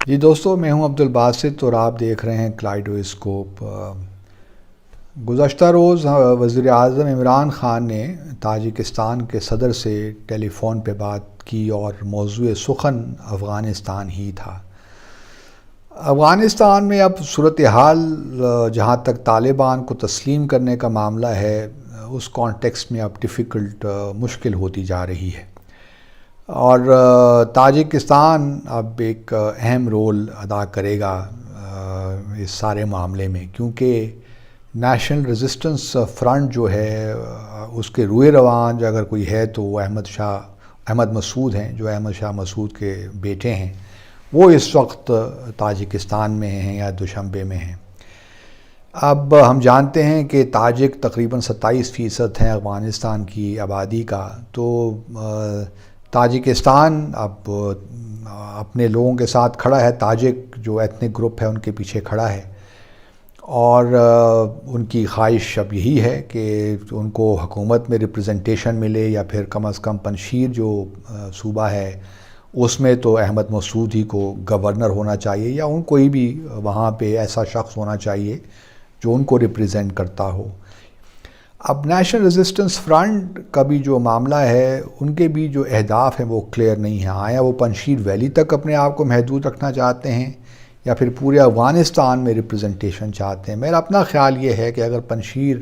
جی دوستو، میں ہوں عبدالباسط اور آپ دیکھ رہے ہیں کلائیڈوسکوپ۔ گزشتہ روز وزیر اعظم عمران خان نے تاجکستان کے صدر سے ٹیلی فون پہ بات کی اور موضوع سخن افغانستان ہی تھا۔ افغانستان میں اب صورتحال جہاں تک طالبان کو تسلیم کرنے کا معاملہ ہے، اس کانٹیکسٹ میں اب مشکل ہوتی جا رہی ہے، اور تاجکستان اب ایک اہم رول ادا کرے گا اس سارے معاملے میں، کیونکہ نیشنل ریزسٹنس فرنٹ جو ہے اس کے روئے رواں اگر کوئی ہے تو وہ احمد مسعود ہیں، جو احمد شاہ مسعود کے بیٹے ہیں۔ وہ اس وقت تاجکستان میں ہیں یا دوشنبے میں ہیں۔ اب ہم جانتے ہیں کہ تاجک تقریباً 27% ہیں افغانستان کی آبادی کا، تو تاجکستان اب اپنے لوگوں کے ساتھ کھڑا ہے، تاجک جو ایتھنک گروپ ہے ان کے پیچھے کھڑا ہے، اور ان کی خواہش اب یہی ہے کہ ان کو حکومت میں ریپرزنٹیشن ملے، یا پھر کم از کم پنشیر جو صوبہ ہے اس میں تو احمد مسعود ہی کو گورنر ہونا چاہیے، یا ان کوئی بھی وہاں پہ ایسا شخص ہونا چاہیے جو ان کو ریپرزینٹ کرتا ہو۔ اب نیشنل ریزسٹنس فرنٹ کا بھی جو معاملہ ہے، ان کے بھی جو اہداف ہیں وہ کلیئر نہیں ہیں۔ آیا وہ پنشیر ویلی تک اپنے آپ کو محدود رکھنا چاہتے ہیں، یا پھر پورے افغانستان میں ریپرزنٹیشن چاہتے ہیں۔ میرا اپنا خیال یہ ہے کہ اگر پنشیر،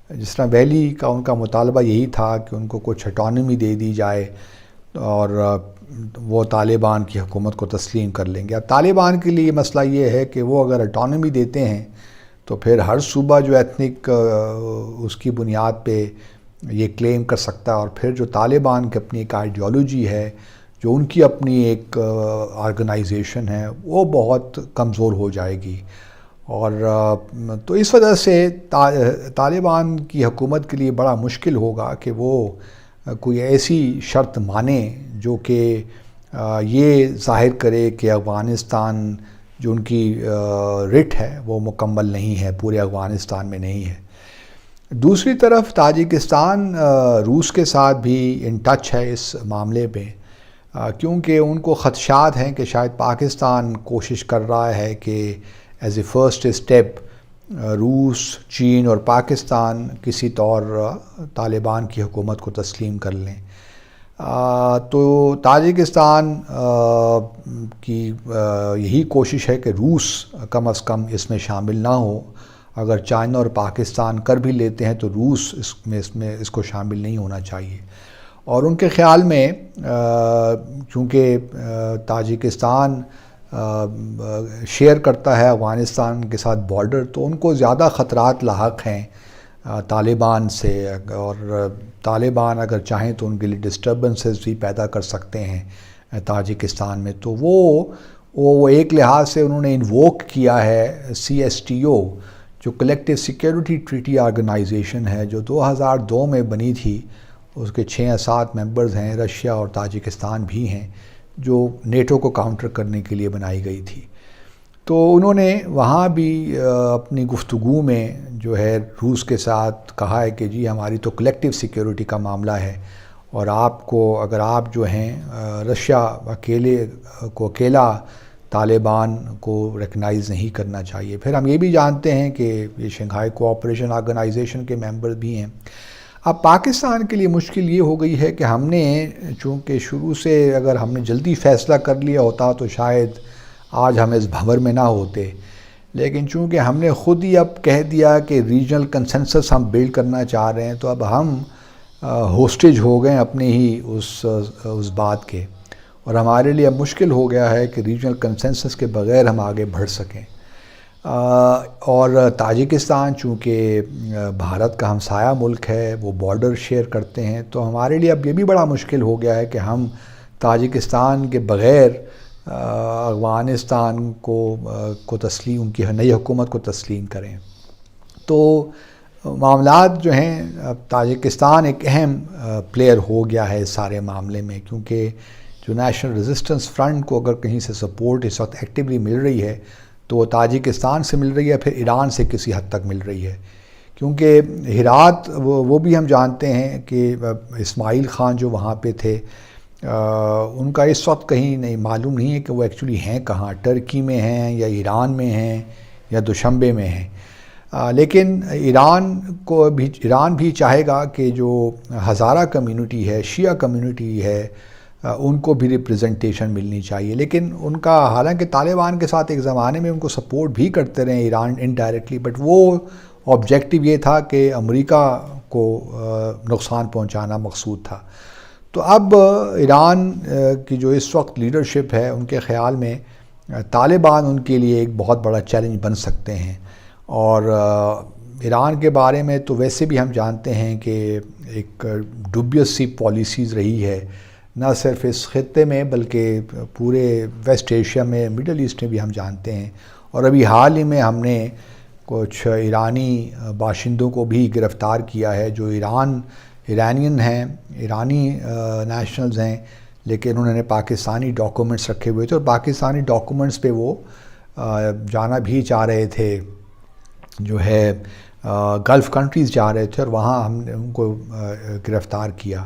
جس طرح ویلی کا ان کا مطالبہ یہی تھا کہ ان کو کچھ اٹانومی دے دی جائے اور وہ طالبان کی حکومت کو تسلیم کر لیں گے۔ اب طالبان کے لیے مسئلہ یہ ہے کہ وہ اگر اٹانومی دیتے ہیں تو پھر ہر صوبہ جو ایتھنک اس کی بنیاد پہ یہ کلیم کر سکتا ہے، اور پھر جو طالبان کی اپنی ایک آئیڈیالوجی ہے، جو ان کی اپنی ایک آرگنائزیشن ہے، وہ بہت کمزور ہو جائے گی۔ اور تو اس وجہ سے طالبان کی حکومت کے لیے بڑا مشکل ہوگا کہ وہ کوئی ایسی شرط مانے جو کہ یہ ظاہر کرے کہ افغانستان جو ان کی رٹ ہے وہ مکمل نہیں ہے، پورے افغانستان میں نہیں ہے۔ دوسری طرف تاجکستان روس کے ساتھ بھی ان ٹچ ہے اس معاملے پہ، کیونکہ ان کو خدشات ہیں کہ شاید پاکستان کوشش کر رہا ہے کہ ایز اے فرسٹ اسٹیپ روس، چین اور پاکستان کسی طور طالبان کی حکومت کو تسلیم کر لیں۔ تو تاجکستان کی یہی کوشش ہے کہ روس کم از کم اس میں شامل نہ ہو۔ اگر چائنا اور پاکستان کر بھی لیتے ہیں تو روس اس کو شامل نہیں ہونا چاہیے۔ اور ان کے خیال میں چونکہ تاجکستان شیئر کرتا ہے افغانستان کے ساتھ بارڈر، تو ان کو زیادہ خطرات لاحق ہیں طالبان سے، اور طالبان اگر چاہیں تو ان کے لیے ڈسٹربنسز بھی پیدا کر سکتے ہیں تاجکستان میں۔ تو وہ ایک لحاظ سے انہوں نے انووک کیا ہے CSTO، جو کلیکٹیو سیکیورٹی ٹریٹی آرگنائزیشن ہے، جو 2002 میں بنی تھی۔ اس کے 6 یا 7 ممبرز ہیں، رشیا اور تاجکستان بھی ہیں، جو نیٹو کو کاؤنٹر کرنے کے لیے بنائی گئی تھی۔ تو انہوں نے وہاں بھی اپنی گفتگو میں جو ہے روس کے ساتھ کہا ہے کہ جی ہماری تو کلیکٹیو سیکیورٹی کا معاملہ ہے، اور اگر آپ جو ہیں رشیا اکیلا طالبان کو ریکگنائز نہیں کرنا چاہیے۔ پھر ہم یہ بھی جانتے ہیں کہ یہ شنگھائی کوآپریشن آرگنائزیشن کے ممبر بھی ہیں۔ اب پاکستان کے لیے مشکل یہ ہو گئی ہے کہ ہم نے چونکہ شروع سے اگر ہم نے جلدی فیصلہ کر لیا ہوتا تو شاید آج ہم اس بھنور میں نہ ہوتے، لیکن چونکہ ہم نے خود ہی اب کہہ دیا کہ ریجنل کنسنسس ہم بلڈ کرنا چاہ رہے ہیں، تو اب ہم ہوسٹیج ہو گئے اپنے ہی اس بات کے، اور ہمارے لیے اب مشکل ہو گیا ہے کہ ریجنل کنسنسس کے بغیر ہم آگے بڑھ سکیں۔ اور تاجکستان چونکہ بھارت کا ہمسایہ ملک ہے، وہ بارڈر شیئر کرتے ہیں، تو ہمارے لیے اب یہ بھی بڑا مشکل ہو گیا ہے کہ ہم تاجکستان کے بغیر افغانستان کو تسلیم، ان کی نئی حکومت کو تسلیم کریں۔ تو معاملات جو ہیں، اب تاجکستان ایک اہم پلیئر ہو گیا ہے اس سارے معاملے میں، کیونکہ جو نیشنل ریزسٹنس فرنٹ کو اگر کہیں سے سپورٹ اس وقت ایکٹیولی مل رہی ہے تو وہ تاجکستان سے مل رہی ہے، پھر ایران سے کسی حد تک مل رہی ہے، کیونکہ ہرات وہ بھی ہم جانتے ہیں کہ اسماعیل خان جو وہاں پہ تھے، ان کا اس وقت کہیں نہیں معلوم نہیں ہے کہ وہ ایکچولی ہیں کہاں، ٹرکی میں ہیں یا ایران میں ہیں یا دوشنبے میں ہیں. لیکن ایران بھی چاہے گا کہ جو ہزارہ کمیونٹی ہے، شیعہ کمیونٹی ہے، ان کو بھی ریپریزنٹیشن ملنی چاہیے. لیکن ان کا حالانکہ طالبان کے ساتھ ایک زمانے میں ان کو سپورٹ بھی کرتے رہے ایران انڈائریکٹلی، بٹ وہ آبجیکٹیو یہ تھا کہ امریکہ کو نقصان پہنچانا مقصود تھا. تو اب ایران کی جو اس وقت لیڈرشپ ہے، ان کے خیال میں طالبان ان کے لیے ایک بہت بڑا چیلنج بن سکتے ہیں. اور ایران کے بارے میں تو ویسے بھی ہم جانتے ہیں کہ ایک ڈوبیس سی پالیسیز رہی ہے، نہ صرف اس خطے میں بلکہ پورے ویسٹ ایشیا میں، مڈل ایسٹ میں بھی ہم جانتے ہیں. اور ابھی حال ہی میں ہم نے کچھ ایرانی باشندوں کو بھی گرفتار کیا ہے جو ایرانین ہیں، ایرانی نیشنلز ہیں، لیکن انہوں نے پاکستانی ڈاکومنٹس رکھے ہوئے تھے اور پاکستانی ڈاکومنٹس پہ وہ جانا بھی چاہ رہے تھے، جو ہے گلف کنٹریز جا رہے تھے، اور وہاں ہم نے ان کو گرفتار کیا.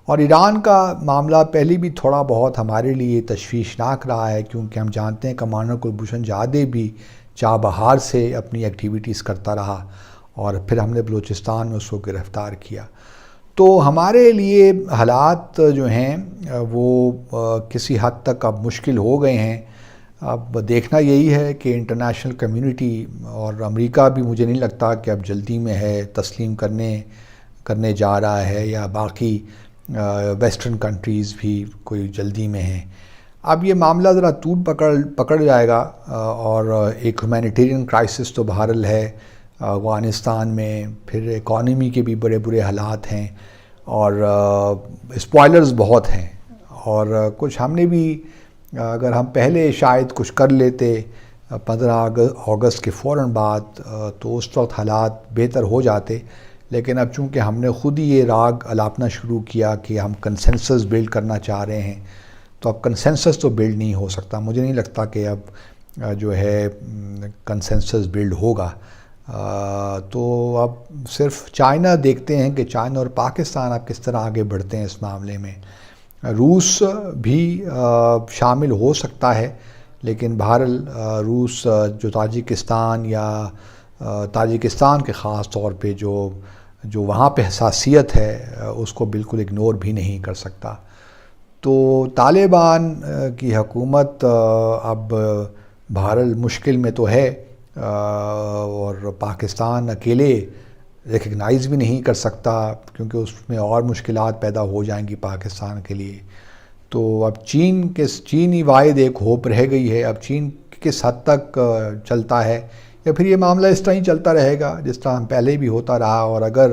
اور ایران کا معاملہ پہلے بھی تھوڑا بہت ہمارے لیے تشویشناک رہا ہے، کیونکہ ہم جانتے ہیں کمانڈر کلبھوشن جادے بھی چابہار سے اپنی ایکٹیویٹیز کرتا رہا، اور پھر ہم نے بلوچستان میں اس کو گرفتار کیا. تو ہمارے لیے حالات جو ہیں وہ کسی حد تک اب مشکل ہو گئے ہیں. اب دیکھنا یہی ہے کہ انٹرنیشنل کمیونٹی اور امریکہ بھی مجھے نہیں لگتا کہ اب جلدی میں ہے، تسلیم کرنے جا رہا ہے، یا باقی ویسٹرن کنٹریز بھی کوئی جلدی میں ہیں. اب یہ معاملہ ذرا طول پکڑ جائے گا، اور ایک ہیومینیٹیرین کرائسس تو بہرحال ہے افغانستان میں، پھر اکانومی کے بھی بڑے حالات ہیں، اور اسپوائلرز بہت ہیں. اور کچھ ہم نے بھی اگر ہم پہلے شاید کچھ کر لیتے 15 اگست کے فوراً بعد، تو اس وقت حالات بہتر ہو جاتے. لیکن اب چونکہ ہم نے خود ہی یہ راگ الاپنا شروع کیا کہ ہم کنسنسس بلڈ کرنا چاہ رہے ہیں، تو اب کنسنسس تو بلڈ نہیں ہو سکتا. مجھے نہیں لگتا کہ اب جو ہے کنسنسس بلڈ ہوگا. تو اب صرف چائنا دیکھتے ہیں کہ چائنا اور پاکستان اب کس طرح آگے بڑھتے ہیں اس معاملے میں. روس بھی شامل ہو سکتا ہے، لیکن بہرحال روس جو تاجکستان کے خاص طور پہ جو وہاں پہ حساسیت ہے اس کو بالکل اگنور بھی نہیں کر سکتا. تو طالبان کی حکومت اب بہرحال مشکل میں تو ہے، اور پاکستان اکیلے ریکگنائز بھی نہیں کر سکتا، کیونکہ اس میں اور مشکلات پیدا ہو جائیں گی پاکستان کے لیے. تو اب چینی واحد ایک ہوپ رہ گئی ہے. اب چین کس حد تک چلتا ہے، یا پھر یہ معاملہ اس طرح ہی چلتا رہے گا جس طرح ہم پہلے بھی ہوتا رہا. اور اگر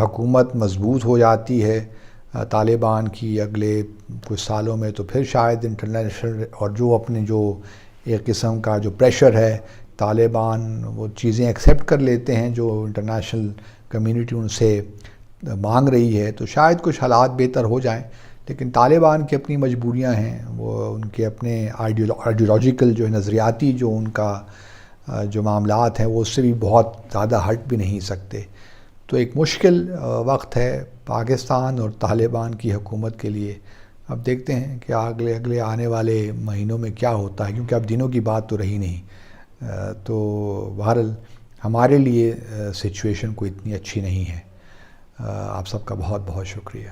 حکومت مضبوط ہو جاتی ہے طالبان کی اگلے کچھ سالوں میں، تو پھر شاید انٹرنیشنل اور جو ایک قسم کا جو پریشر ہے، طالبان وہ چیزیں ایکسیپٹ کر لیتے ہیں جو انٹرنیشنل کمیونٹی ان سے مانگ رہی ہے، تو شاید کچھ حالات بہتر ہو جائیں. لیکن طالبان کی اپنی مجبوریاں ہیں، وہ ان کے اپنے آئیڈیولوجیکل جو نظریاتی جو ان کا جو معاملات ہیں وہ اس سے بھی بہت زیادہ ہٹ بھی نہیں سکتے. تو ایک مشکل وقت ہے پاکستان اور طالبان کی حکومت کے لیے. اب دیکھتے ہیں کہ اگلے آنے والے مہینوں میں کیا ہوتا ہے، کیونکہ اب دنوں کی بات تو رہی نہیں. تو بہرحال ہمارے لیے سچویشن کوئی اتنی اچھی نہیں ہے. آپ سب کا بہت بہت شکریہ.